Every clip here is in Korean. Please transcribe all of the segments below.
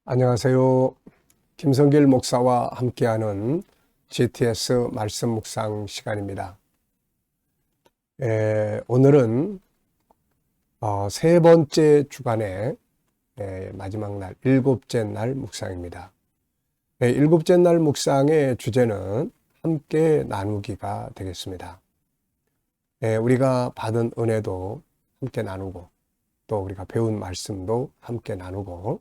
안녕하세요. 김성길 목사와 함께하는 GTS 말씀 묵상 시간입니다. 오늘은 세 번째 주간의 마지막 날, 일곱째 날 묵상입니다. 일곱째 날 묵상의 주제는 함께 나누기가 되겠습니다. 우리가 받은 은혜도 함께 나누고, 또 우리가 배운 말씀도 함께 나누고,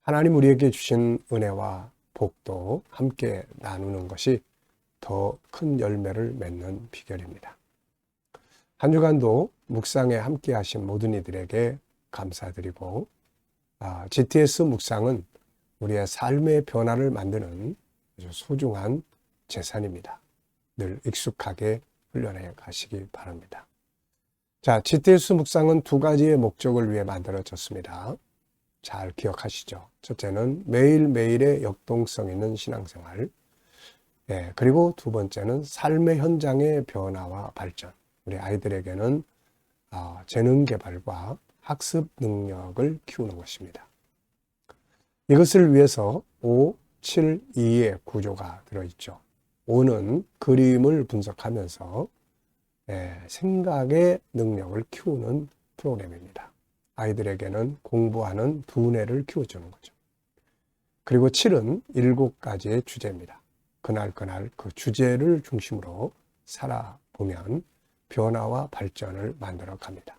하나님 우리에게 주신 은혜와 복도 함께 나누는 것이 더 큰 열매를 맺는 비결입니다. 한 주간도 묵상에 함께 하신 모든 이들에게 감사드리고, GTS 묵상은 우리의 삶의 변화를 만드는 아주 소중한 재산입니다. 늘 익숙하게 훈련해 가시기 바랍니다. 자, GTS 묵상은 두 가지의 목적을 위해 만들어졌습니다. 잘 기억하시죠? 첫째는 매일매일의 역동성 있는 신앙생활, 그리고 두 번째는 삶의 현장의 변화와 발전, 우리 아이들에게는 재능 개발과 학습 능력을 키우는 것입니다. 이것을 위해서 5, 7, 2의 구조가 들어있죠. 5는 그림을 분석하면서 생각의 능력을 키우는 프로그램입니다. 아이들에게는 공부하는 두뇌를 키워주는 거죠. 그리고 7은 7가지의 주제입니다. 그날 그 주제를 중심으로 살아보면 변화와 발전을 만들어 갑니다.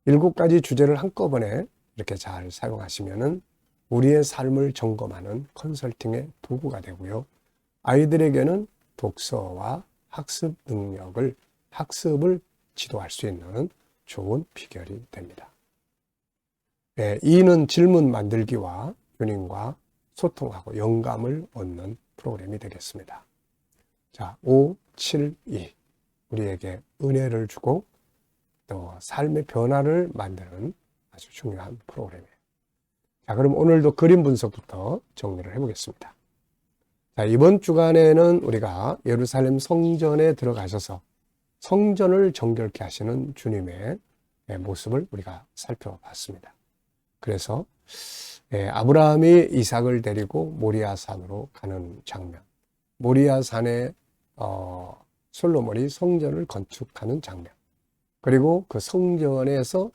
7가지 주제를 한꺼번에 이렇게 잘 사용하시면은 우리의 삶을 점검하는 컨설팅의 도구가 되고요. 아이들에게는 독서와 학습 능력을, 학습을 지도할 수 있는 좋은 비결이 됩니다. 2는 질문 만들기와 교님과 소통하고 영감을 얻는 프로그램이 되겠습니다. 자, 5, 7, 2. 우리에게 은혜를 주고 또 삶의 변화를 만드는 아주 중요한 프로그램이에요. 자, 그럼 오늘도 그림 분석부터 정리를 해보겠습니다. 자, 이번 주간에는 우리가 예루살렘 성전에 들어가셔서 성전을 정결케 하시는 주님의 모습을 우리가 살펴봤습니다. 그래서 아브라함이 이삭을 데리고 모리아산으로 가는 장면, 모리아산에 솔로몬이 성전을 건축하는 장면, 그리고 그 성전에서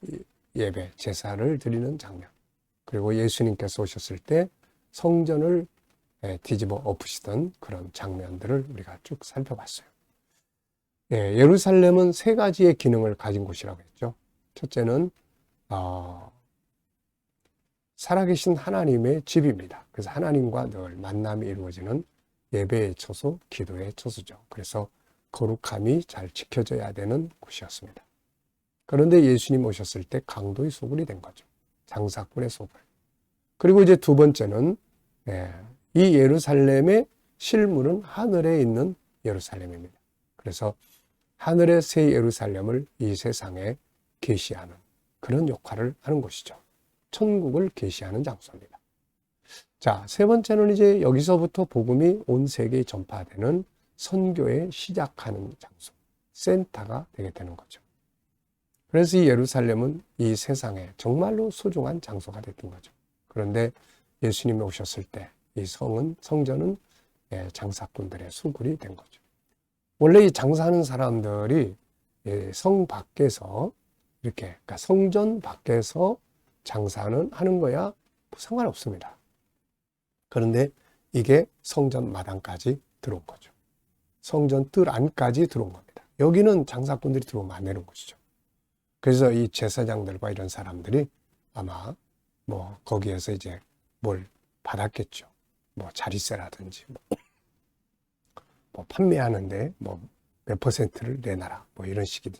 예배, 제사를 드리는 장면, 그리고 예수님께서 오셨을 때 성전을 뒤집어 엎으시던 그런 장면들을 우리가 쭉 살펴봤어요. 예루살렘은 세 가지의 기능을 가진 곳이라고 했죠. 첫째는 살아계신 하나님의 집입니다. 그래서 하나님과 늘 만남이 이루어지는 예배의 처소, 기도의 처소죠. 그래서 거룩함이 잘 지켜져야 되는 곳이었습니다. 그런데 예수님 오셨을 때 강도의 소굴이 된 거죠. 장사꾼의 소굴. 그리고 이제 두 번째는 이 예루살렘의 실물은 하늘에 있는 예루살렘입니다. 그래서 하늘의 새 예루살렘을 이 세상에 계시하는 그런 역할을 하는 곳이죠. 천국을 계시하는 장소입니다. 자, 세 번째는 이제 여기서부터 복음이 온 세계에 전파되는 선교의 시작하는 장소, 센터가 되게 되는 거죠. 그래서 이 예루살렘은 이 세상에 정말로 소중한 장소가 됐던 거죠. 그런데 예수님이 오셨을 때 이 성전은 장사꾼들의 소굴이 된 거죠. 원래 이 장사하는 사람들이 성 밖에서 이렇게, 그러니까 성전 밖에서 장사는 하는 거야 상관없습니다. 그런데 이게 성전 마당까지 들어온 거죠. 성전 뜰 안까지 들어온 겁니다. 여기는 장사꾼들이 들어오면 안 되는 곳이죠. 그래서 이 제사장들과 이런 사람들이 아마 거기에서 이제 뭘 받았겠죠. 자리세라든지 판매하는데 몇 퍼센트를 내놔라 이런 식이 돼.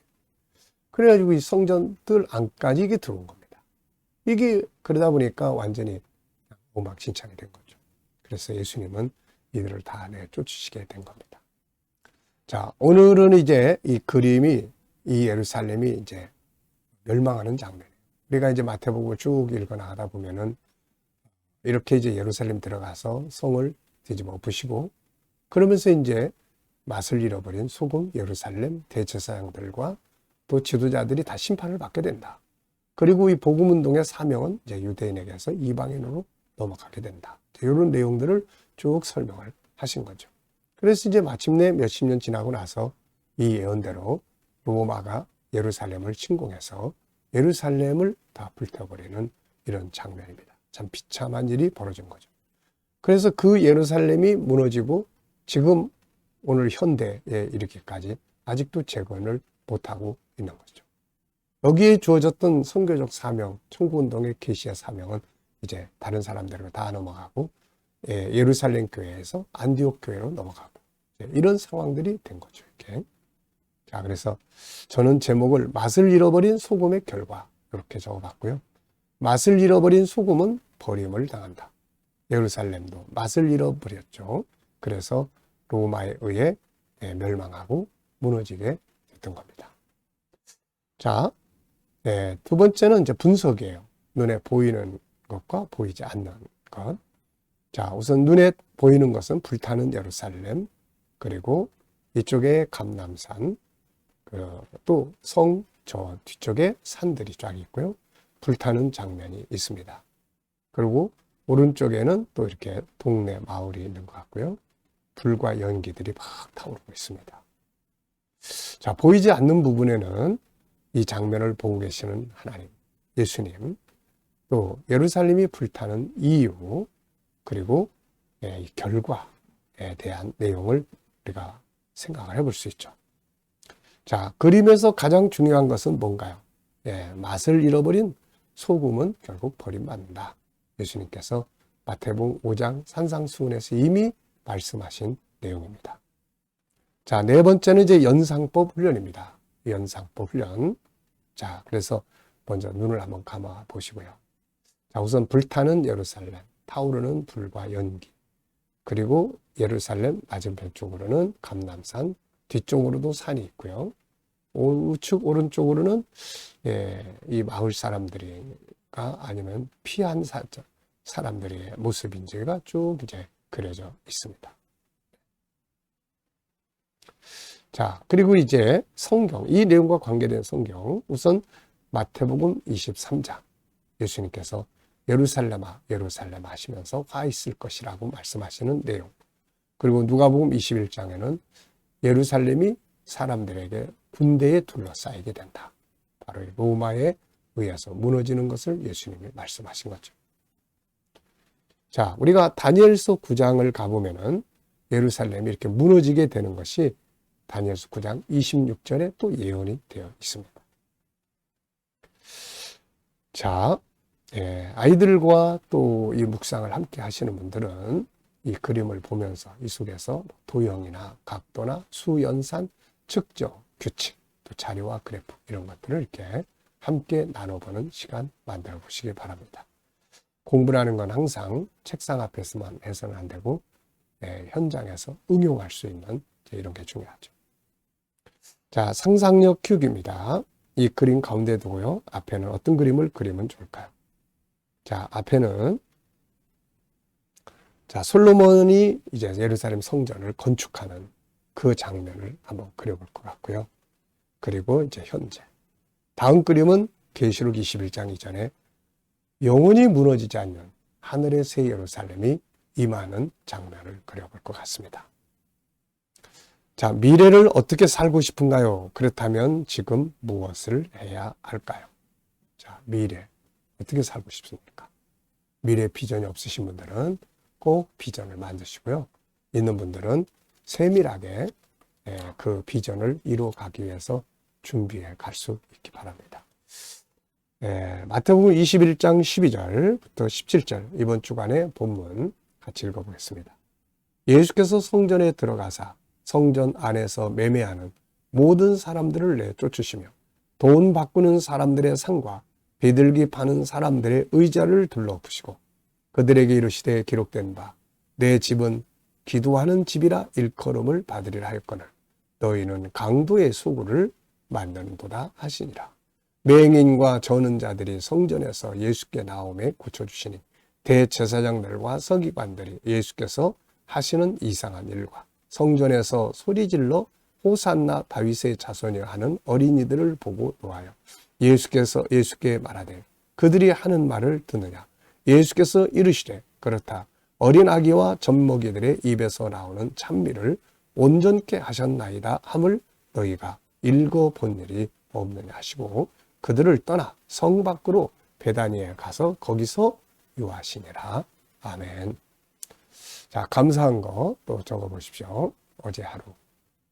그래가지고 이 성전 뜰 안까지 이게 들어온 겁니다. 이게 그러다 보니까 완전히 오막신창이 된 거죠. 그래서 예수님은 이들을 다 내쫓으시게 된 겁니다. 자, 오늘은 이제 이 그림이, 이 예루살렘이 이제 멸망하는 장면이에요. 우리가 이제 마태복음을 쭉 읽어 나가다 보면은 이렇게 이제 예루살렘 들어가서 성을 뒤집어 엎으시고, 그러면서 이제 맛을 잃어버린 소금 예루살렘 대제사장들과 또 지도자들이 다 심판을 받게 된다. 그리고 이 복음운동의 사명은 이제 유대인에게서 이방인으로 넘어가게 된다. 이런 내용들을 쭉 설명을 하신 거죠. 그래서 이제 마침내 몇십 년 지나고 나서 이 예언대로 로마가 예루살렘을 침공해서 예루살렘을 다 불태워버리는 이런 장면입니다. 참 비참한 일이 벌어진 거죠. 그래서 그 예루살렘이 무너지고 지금 오늘 현대에 이르기까지 아직도 재건을 못하고 있는 거죠. 여기에 주어졌던 선교적 사명, 청구운동의 계시의 사명은 이제 다른 사람들로 다 넘어가고 예루살렘 교회에서 안디옥 교회로 넘어가고 이런 상황들이 된 거죠. 이렇게. 자, 그래서 저는 제목을 맛을 잃어버린 소금의 결과 이렇게 적어봤고요. 맛을 잃어버린 소금은 버림을 당한다. 예루살렘도 맛을 잃어버렸죠. 그래서 로마에 의해 멸망하고 무너지게 됐던 겁니다. 자, 두 번째는 이제 분석이에요. 눈에 보이는 것과 보이지 않는 것. 자, 우선 눈에 보이는 것은 불타는 예루살렘, 그리고 이쪽에 감람산, 또 성 저 뒤쪽에 산들이 쫙 있고요. 불타는 장면이 있습니다. 그리고 오른쪽에는 또 이렇게 동네 마을이 있는 것 같고요. 불과 연기들이 막 타오르고 있습니다. 자, 보이지 않는 부분에는 이 장면을 보고 계시는 하나님, 예수님, 또 예루살렘이 불타는 이유, 그리고 이 결과에 대한 내용을 우리가 생각을 해볼 수 있죠. 자, 그림에서 가장 중요한 것은 뭔가요? 맛을 잃어버린 소금은 결국 버림받는다. 예수님께서 마태복음 5장 산상수훈에서 이미 말씀하신 내용입니다. 자, 네 번째는 이제 연상법 훈련입니다. 연상법 훈련. 자, 그래서 먼저 눈을 한번 감아 보시고요. 자, 우선 불타는 예루살렘, 타오르는 불과 연기, 그리고 예루살렘 맞은편 쪽으로는 감람산, 뒤쪽으로도 산이 있고요. 우측 오른쪽으로는 이 마을 사람들이가 아니면 피한 사람들의 모습인지가 쭉 이제 그려져 있습니다. 자, 그리고 이제 성경, 이 내용과 관계된 성경, 우선 마태복음 23장, 예수님께서 예루살렘아, 예루살렘아 하시면서 화 있을 것이라고 말씀하시는 내용. 그리고 누가복음 21장에는 예루살렘이 사람들에게 군대에 둘러싸이게 된다. 바로 로마에 의해서 무너지는 것을 예수님이 말씀하신 거죠. 자, 우리가 다니엘서 9장을 가보면은 예루살렘이 이렇게 무너지게 되는 것이 다니엘서 9장 26절에 또 예언이 되어 있습니다. 자, 아이들과 또 이 묵상을 함께 하시는 분들은 이 그림을 보면서 이 속에서 도형이나 각도나 수연산, 측정, 규칙, 또 자료와 그래프 이런 것들을 이렇게 함께 나눠보는 시간 만들어 보시기 바랍니다. 공부라는 건 항상 책상 앞에서만 해서는 안 되고 현장에서 응용할 수 있는 이런 게 중요하죠. 자, 상상력 큐브입니다. 이 그림 가운데 두고요. 앞에는 어떤 그림을 그리면 좋을까요? 자, 앞에는 자, 솔로몬이 이제 예루살렘 성전을 건축하는 그 장면을 한번 그려볼 것 같고요. 그리고 이제 현재. 다음 그림은 계시록 21장 이전에 영원히 무너지지 않는 하늘의 새 예루살렘이 임하는 장면을 그려볼 것 같습니다. 자, 미래를 어떻게 살고 싶은가요? 그렇다면 지금 무엇을 해야 할까요? 자, 미래 어떻게 살고 싶습니까? 미래 비전이 없으신 분들은 꼭 비전을 만드시고요. 있는 분들은 세밀하게 그 비전을 이루어가기 위해서 준비해 갈 수 있기 바랍니다. 마태복음 21장 12절부터 17절 이번 주간의 본문 같이 읽어보겠습니다. 예수께서 성전에 들어가사 성전 안에서 매매하는 모든 사람들을 내쫓으시며 돈 바꾸는 사람들의 상과 비둘기 파는 사람들의 의자를 둘러부시고 그들에게 이르시되 기록된 바 내 집은 기도하는 집이라 일컬음을 받으리라 하였거늘 너희는 강도의 소굴을 만드는도다 하시니라. 맹인과 저는 자들이 성전에서 예수께 나오매 고쳐주시니 대제사장들과 서기관들이 예수께서 하시는 이상한 일과 성전에서 소리질러 호산나 다윗의 자손이여 하는 어린이들을 보고 노하여 예수께 말하되 그들이 하는 말을 듣느냐. 예수께서 이르시되 그렇다. 어린 아기와 젖먹이들의 입에서 나오는 찬미를 온전케 하셨나이다 함을 너희가 읽어본 일이 없느냐 하시고 그들을 떠나 성 밖으로 베다니에 가서 거기서 유하시니라. 아멘. 자, 감사한 거 또 적어 보십시오. 어제 하루.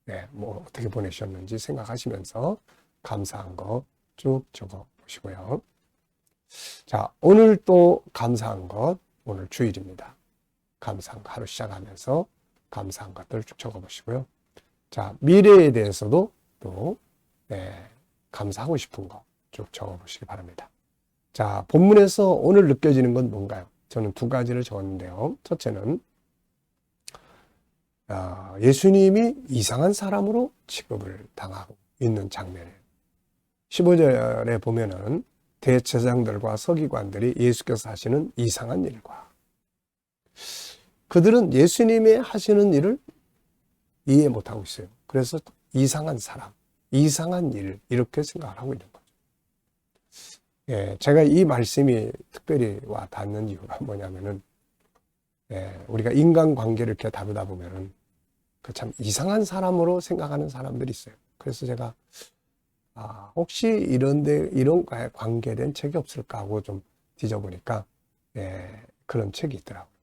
네, 뭐 어떻게 보내셨는지 생각하시면서 감사한 거 쭉 적어 보시고요. 자, 오늘 또 감사한 것, 오늘 주일입니다. 감사한 거 하루 시작하면서 감사한 것들 쭉 적어 보시고요. 자, 미래에 대해서도 또 감사하고 싶은 거 쭉 적어 보시기 바랍니다. 자, 본문에서 오늘 느껴지는 건 뭔가요? 저는 두 가지를 적었는데요. 첫째는 예수님이 이상한 사람으로 취급을 당하고 있는 장면이에요. 15절에 보면은 대제사장들과 서기관들이 예수께서 하시는 이상한 일과 그들은 예수님이 하시는 일을 이해 못하고 있어요. 그래서 이상한 사람, 이상한 일 이렇게 생각을 하고 있는 거죠. 예, 제가 이 말씀이 특별히 와 닿는 이유가 뭐냐면은 우리가 인간관계를 이렇게 다루다 보면은 그 참 이상한 사람으로 생각하는 사람들이 있어요. 그래서 제가 혹시 이런 관계된 책이 없을까 하고 좀 뒤져보니까 그런 책이 있더라고요.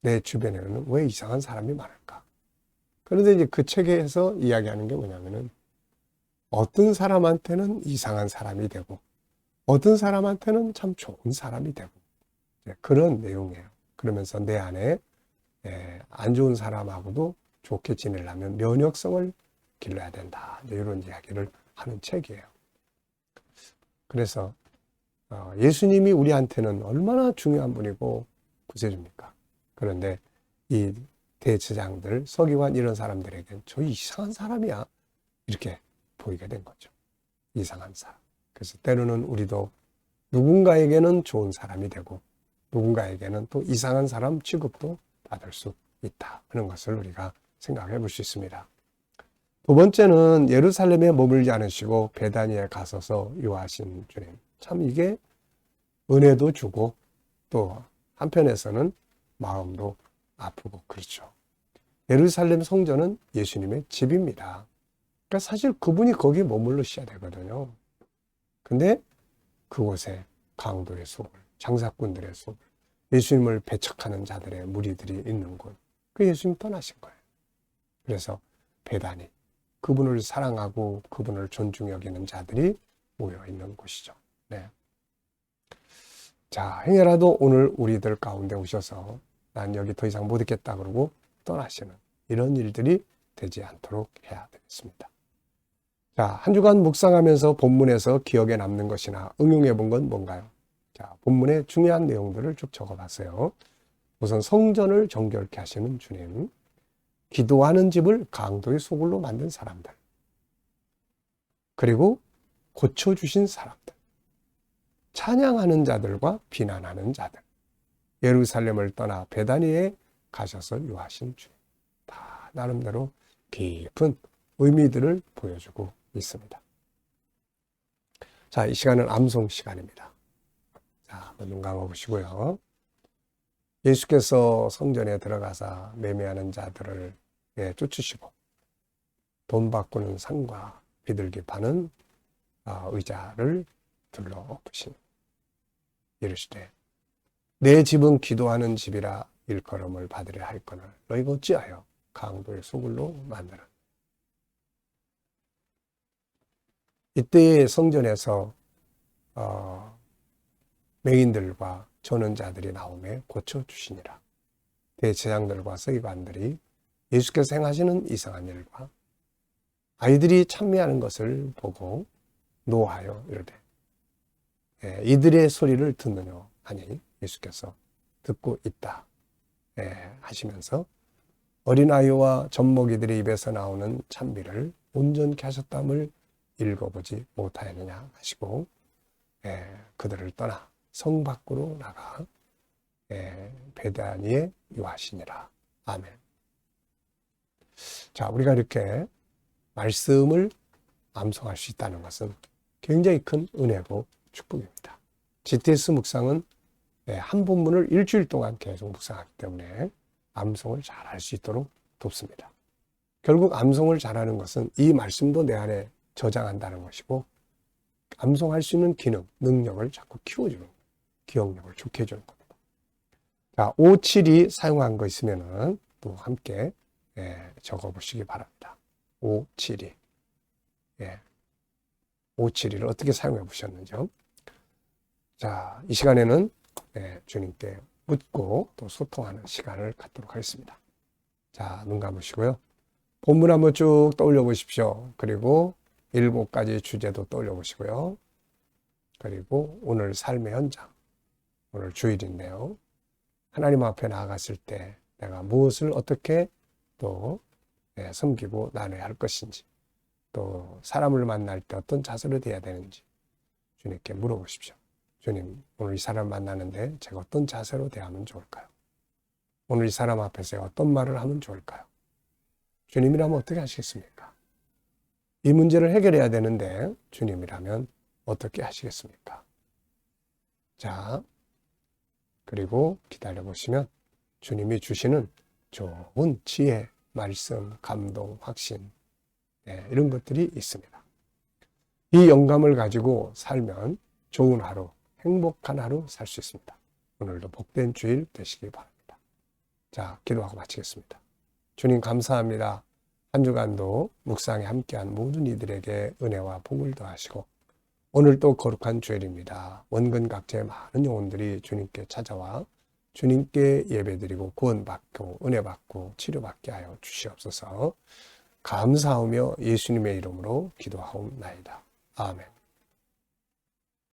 내 주변에는 왜 이상한 사람이 많을까? 그런데 이제 그 책에서 이야기하는 게 뭐냐면은 어떤 사람한테는 이상한 사람이 되고 어떤 사람한테는 참 좋은 사람이 되고 그런 내용이에요. 그러면서 내 안에 안 좋은 사람하고도 좋게 지내려면 면역성을 길러야 된다. 이런 이야기를 하는 책이에요. 그래서 예수님이 우리한테는 얼마나 중요한 분이고 구세주입니까? 그런데 이 대제사장들, 서기관 이런 사람들에게는 저 이상한 사람이야 이렇게 보이게 된 거죠. 이상한 사람. 그래서 때로는 우리도 누군가에게는 좋은 사람이 되고 누군가에게는 또 이상한 사람 취급도 받을 수 있다 하는 것을 우리가 생각해 볼 수 있습니다. 두 번째는 예루살렘에 머물지 않으시고 베다니에 가셔서 유하신 주님. 참 이게 은혜도 주고 또 한편에서는 마음도 아프고 그렇죠. 예루살렘 성전은 예수님의 집입니다. 그러니까 사실 그분이 거기에 머물러셔야 되거든요. 근데 그곳에 강도의 소굴, 장사꾼들의 소굴, 예수님을 배척하는 자들의 무리들이 있는 곳, 그 예수님 떠나신 거예요. 그래서 베다니, 그분을 사랑하고 그분을 존중히 여기는 자들이 모여 있는 곳이죠. 네. 자, 행여라도 오늘 우리들 가운데 오셔서 난 여기 더 이상 못 있겠다 그러고 떠나시는 이런 일들이 되지 않도록 해야 되겠습니다. 자, 한 주간 묵상하면서 본문에서 기억에 남는 것이나 응용해 본 건 뭔가요? 자, 본문의 중요한 내용들을 쭉 적어봤어요. 우선 성전을 정결케 하시는 주님, 기도하는 집을 강도의 소굴로 만든 사람들, 그리고 고쳐주신 사람들, 찬양하는 자들과 비난하는 자들, 예루살렘을 떠나 베다니에 가셔서 유하신 주님, 다 나름대로 깊은 의미들을 보여주고 있습니다. 자, 이 시간은 암송 시간입니다. 자, 한번 눈 감아 보시고요. 예수께서 성전에 들어가서 매매하는 자들을 쫓으시고 돈 바꾸는 상과 비둘기 파는 의자를 둘러엎으신 이르시되 내 집은 기도하는 집이라 일컬음을 받으려 할 거늘 너희가 어찌하여 강도의 소굴로 만드는. 이때의 성전에서 맹인들과 전원자들이 나오매 고쳐주시니라. 대제사장들과 서기관들이 예수께서 행하시는 이상한 일과 아이들이 찬미하는 것을 보고 노하여 이르되 이들의 소리를 듣느냐 하니 예수께서 듣고 있다 하시면서 어린아이와 젖먹이들의 입에서 나오는 찬미를 온전케 하셨담을 읽어보지 못하였느냐 하시고 그들을 떠나 성 밖으로 나가 베다니에 유하시니라. 아멘. 자, 우리가 이렇게 말씀을 암송할 수 있다는 것은 굉장히 큰 은혜고 축복입니다. GTS 묵상은 한 본문을 일주일 동안 계속 묵상하기 때문에 암송을 잘 할 수 있도록 돕습니다. 결국 암송을 잘하는 것은 이 말씀도 내 안에 저장한다는 것이고 암송할 수 있는 기능, 능력을 자꾸 키워주는 거예요. 기억력을 좋게 해주는 겁니다. 자, 572 사용한 거 있으면은 또 함께 적어보시기 바랍니다. 572. 572를 어떻게 사용해 보셨는지요? 자, 이 시간에는 주님께 묻고 또 소통하는 시간을 갖도록 하겠습니다. 자, 눈 감으시고요. 본문 한번 쭉 떠올려 보십시오. 그리고 7가지 주제도 떠올려 보시고요. 그리고 오늘 삶의 현장, 오늘 주일인데요. 하나님 앞에 나아갔을 때 내가 무엇을 어떻게 또 섬기고 나눠야 할 것인지, 또 사람을 만날 때 어떤 자세로 돼야 되는지 주님께 물어보십시오. 주님, 오늘 이 사람 만나는데 제가 어떤 자세로 대하면 좋을까요? 오늘 이 사람 앞에서 어떤 말을 하면 좋을까요? 주님이라면 어떻게 하시겠습니까? 이 문제를 해결해야 되는데 주님이라면 어떻게 하시겠습니까? 자, 그리고 기다려보시면 주님이 주시는 좋은 지혜, 말씀, 감동, 확신 이런 것들이 있습니다. 이 영감을 가지고 살면 좋은 하루, 행복한 하루 살 수 있습니다. 오늘도 복된 주일 되시기 바랍니다. 자, 기도하고 마치겠습니다. 주님 감사합니다. 한 주간도 묵상에 함께한 모든 이들에게 은혜와 복을 더하시고 오늘 또 거룩한 주일입니다. 원근 각지의 많은 영혼들이 주님께 찾아와 주님께 예배드리고 구원받고 은혜받고 치료받게 하여 주시옵소서. 감사하며 예수님의 이름으로 기도하옵나이다. 아멘.